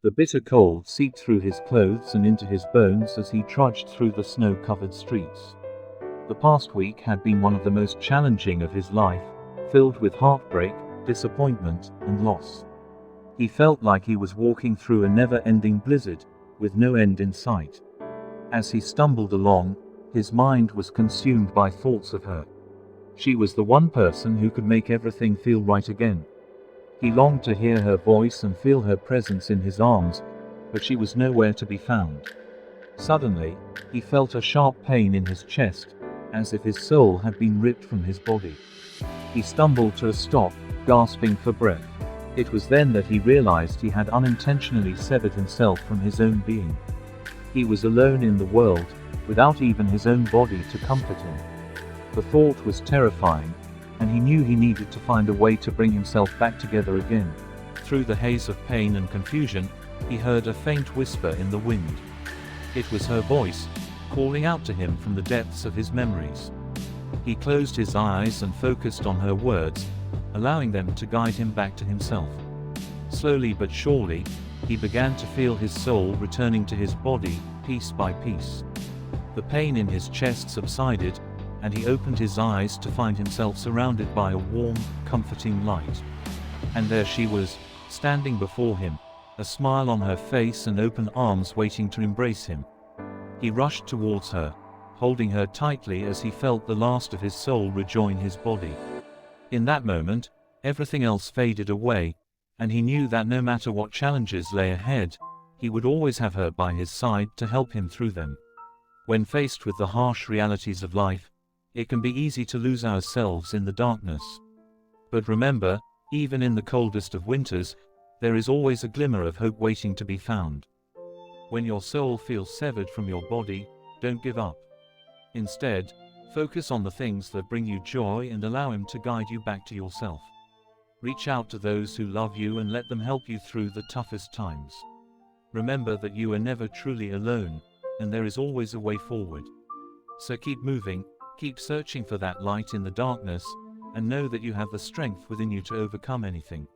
The bitter cold seeped through his clothes and into his bones as he trudged through the snow-covered streets. The past week had been one of the most challenging of his life, filled with heartbreak, disappointment, and loss. He felt like he was walking through a never-ending blizzard, with no end in sight. As he stumbled along, his mind was consumed by thoughts of her. She was the one person who could make everything feel right again. He longed to hear her voice and feel her presence in his arms, but she was nowhere to be found. Suddenly, he felt a sharp pain in his chest, as if his soul had been ripped from his body. He stumbled to a stop, gasping for breath. It was then that he realized he had unintentionally severed himself from his own being. He was alone in the world, without even his own body to comfort him. The thought was terrifying, and he knew he needed to find a way to bring himself back together again. Through the haze of pain and confusion, he heard a faint whisper in the wind. It was her voice, calling out to him from the depths of his memories. He closed his eyes and focused on her words, allowing them to guide him back to himself. Slowly but surely, he began to feel his soul returning to his body, piece by piece. The pain in his chest subsided, and he opened his eyes to find himself surrounded by a warm, comforting light. And there she was, standing before him, a smile on her face and open arms waiting to embrace him. He rushed towards her, holding her tightly as he felt the last of his soul rejoin his body. In that moment, everything else faded away, and he knew that no matter what challenges lay ahead, he would always have her by his side to help him through them. When faced with the harsh realities of life, it can be easy to lose ourselves in the darkness. But remember, even in the coldest of winters, there is always a glimmer of hope waiting to be found. When your soul feels severed from your body, don't give up. Instead, focus on the things that bring you joy and allow him to guide you back to yourself. Reach out to those who love you and let them help you through the toughest times. Remember that you are never truly alone, and there is always a way forward. So keep moving, keep searching for that light in the darkness, and know that you have the strength within you to overcome anything.